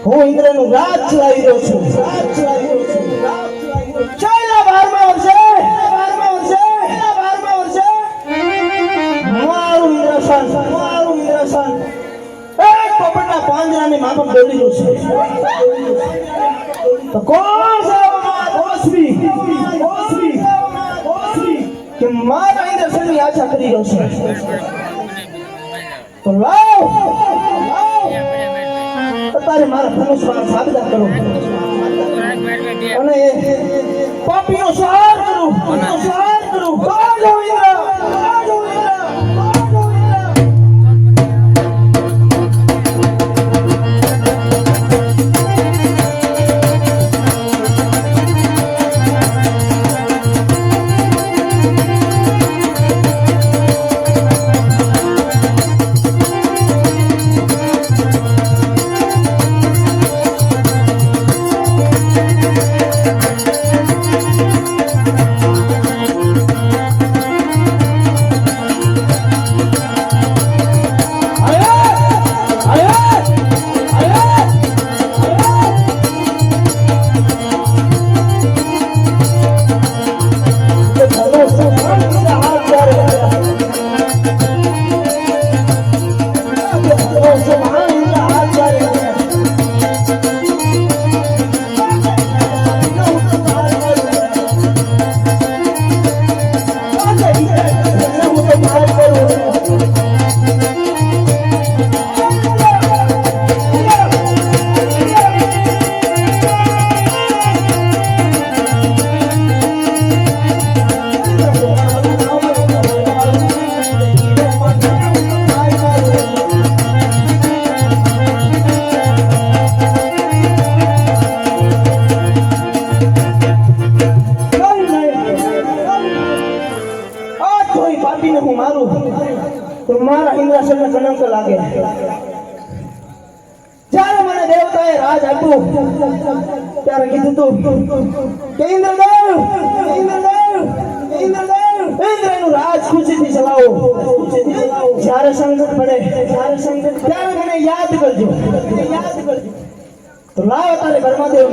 હું ઇન્દ્રનું રાજ ચલાવી રહ્યો છું. ચાલ્યા 12મા વર્ષે મારું ઇન્દ્રસન એક પોપટના પાંજરાની માફક દોડી રહ્યું છે. તો કોણ છે ઓસવી કે મારા ઇન્દ્રસનની આશા કરી રહ્યો છે? તો લાવ તારે મારા ધનુષમાં સાબદા કરો અને પાપીનો સંહાર કરું. બાજો ઇન્દ્ર. મારા ઇન્દ્રસનને કલંક લાગે. જ્યારે મને દેવતાએ રાજ આપ્યું ત્યારે કીધું તું કે ઇન્દ્રનું રાજ ખુશીથી ચલાવો. જ્યારે સંકટ પડે ત્યારે મને યાદ કરજો. તો લાવ તારે કર્માદેવ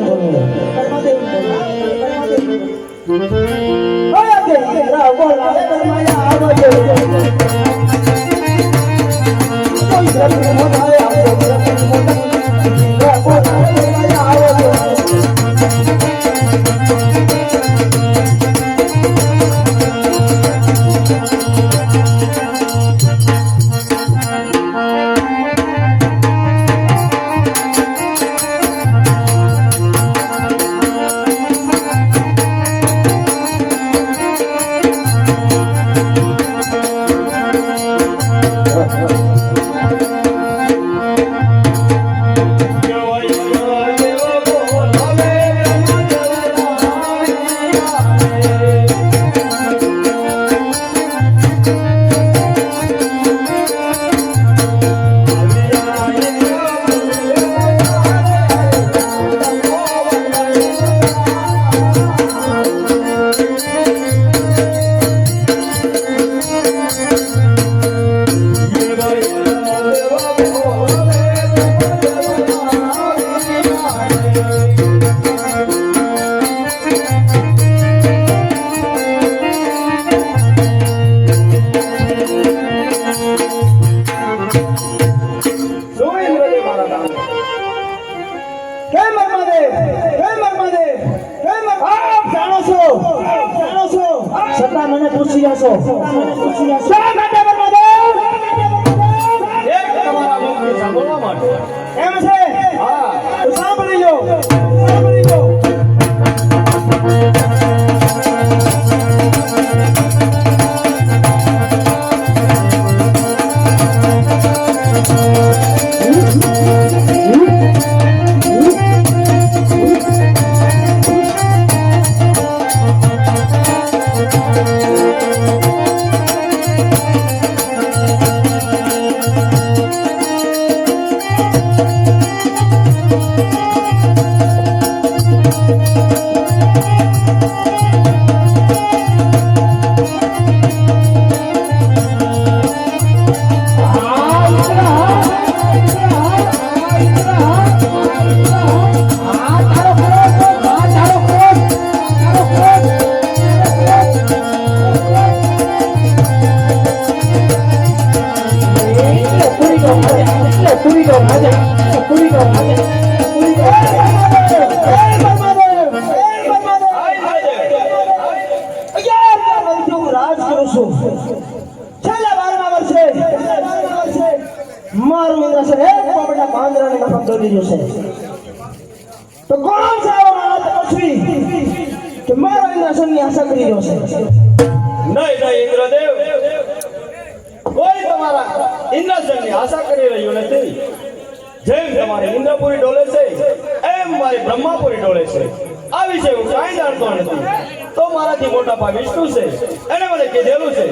મને પૂછી રહ્યા છો શા માટે બ્રહ્મદેવ? એક તમારા મુખથી સાંભળવા માટે. એમ છે? હા. તો સાંભળી લો, સાંભળી લો. મારું ઇન્દ્રાસન એક પોપટના પાંજરાની માફક દોડી રહ્યું છે. તો કોણ છે આવો મારા તપસ્વી કે મારા ઇન્દ્રાસનની આશા કરી રહ્યો છે? નહીં નહીં ઇન્દ્રદેવ, કોઈ તમારા ઇન્દ્રાસનની આશા કરી રહ્યું નથી. જેમ તમારી ઇન્દ્રપુરી ડોલે છે એમ મારી બ્રહ્માપુરી ડોલે છે. આ વિશે હું કાંઈ જાણતો નથી. તો મારાથી મોટા પા વિષ્ણુ છે, એને મને કીધેલું છે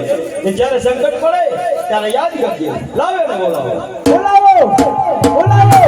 કે જ્યારે સંકટ પડે ત્યારે યાદ કરજે. લાવે ને બોલાવો. બોલાવો, બોલાવો.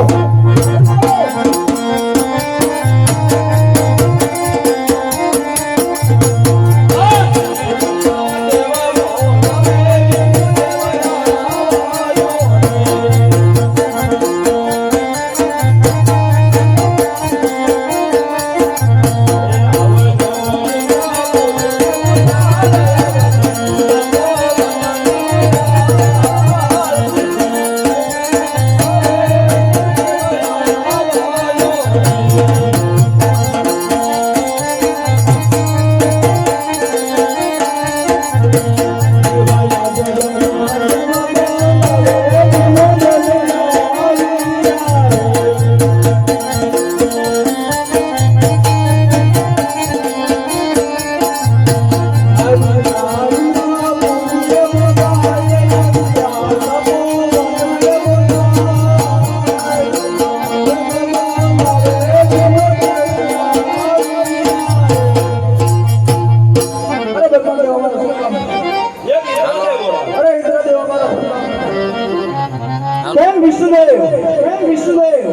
કેમ વિષ્ણુદેવ? કેમ વિષ્ણુદેવ?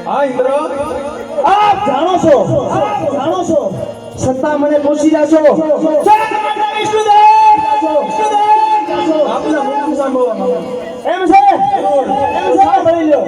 હા ઇન્દ્ર, આપ જાણો છો, આપ જાણો છો, છતાં મને પૂછી રહ્યા છો શા માટે વિષ્ણુદેવ? વિષ્ણુદેવ, આપના મુખથી સાંભળવા માંગુ. એમ છે? એમ છે? સાંભળી લો.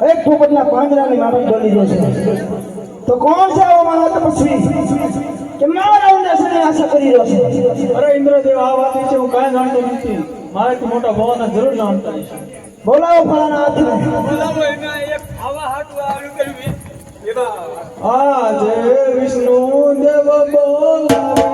એક પોપટના પાંજરાની માફક ડોલી દે છે. તો કોણ છે આવો મારા તપસ્વી કે મારા ઉન્નસની આશા કરી રહ્યો છે? અરે ઇન્દ્રદેવ, આ વાત વિશે હું કાંઈ જાણતો નથી. મારાથી મોટા ભગવાન જરૂર જાણતા હશે. બોલાવો ફલાના હાથને. આજે વિષ્ણુ દેવ બોલાવે.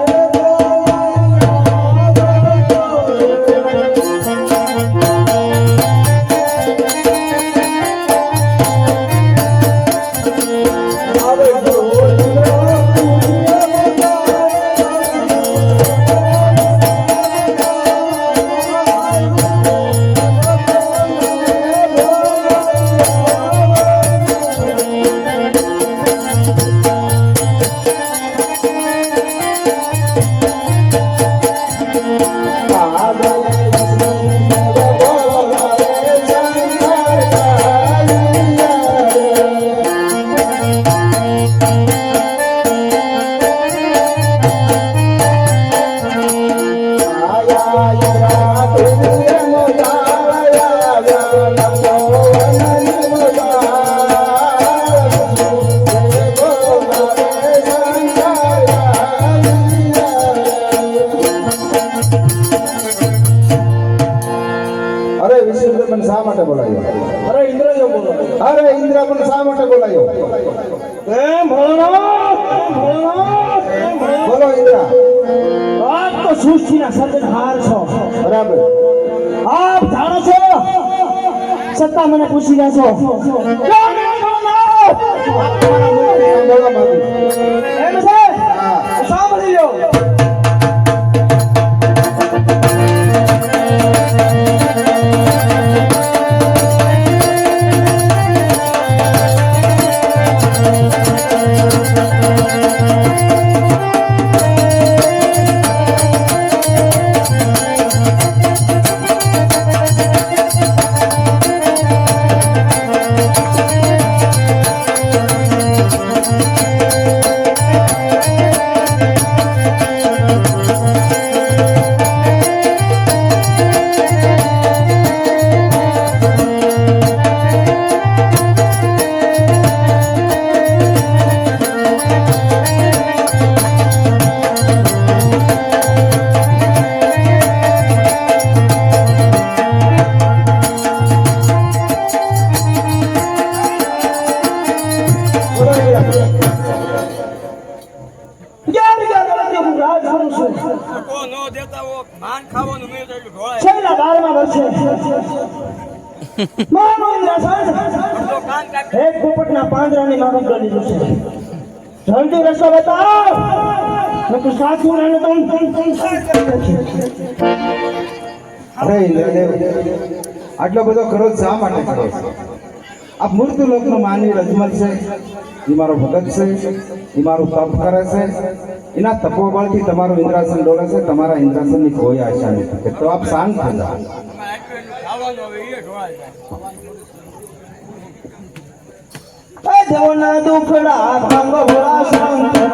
વિષ્ણુદેવ પણ શા માટે બોલાયો? અરે ઇન્દ્રદેવ બોલો. અરે ઇન્દ્ર પણ શા માટે બોલાયો? એમ ભોળાનાથ, બોલો ઇન્દ્ર. આપ તો સૃષ્ટિના સર્જનહાર છો. બરાબર. આપ જાણો છો છતાં મને પૂછી રહ્યા છો. કેમ એમ ભોળાનાથ? તમારા મુખથી સાંભળવા માંગુ. એમ છે? હા. સાંભળી લો. છેલ્લા 12મા વર્ષે મારો ઇન્દ્રાસન એક પોપટના પાંજરાની માફક કરી દીધું છે. જલ્દી રસ્તો બતાવ, નકર સાચું રહે તો અરે ઇન્દ્રદેવ, આટલો બધો ક્રોધ શા માટે કરો છો? આ મૂર્ત લોકનો માનવી રજમલ છે, એ મારો ભગત છે, એ મારું તપ કરે છે, એના તપોબળથી તમારું ઇન્દ્રાસન ડોલે છે. તમારા ઇન્દ્રાસનની કોઈ આશા નથી. તો આપ શાંત થઈ જાઓ. દેવના દુખડા ભાંગો ભોળા શંકર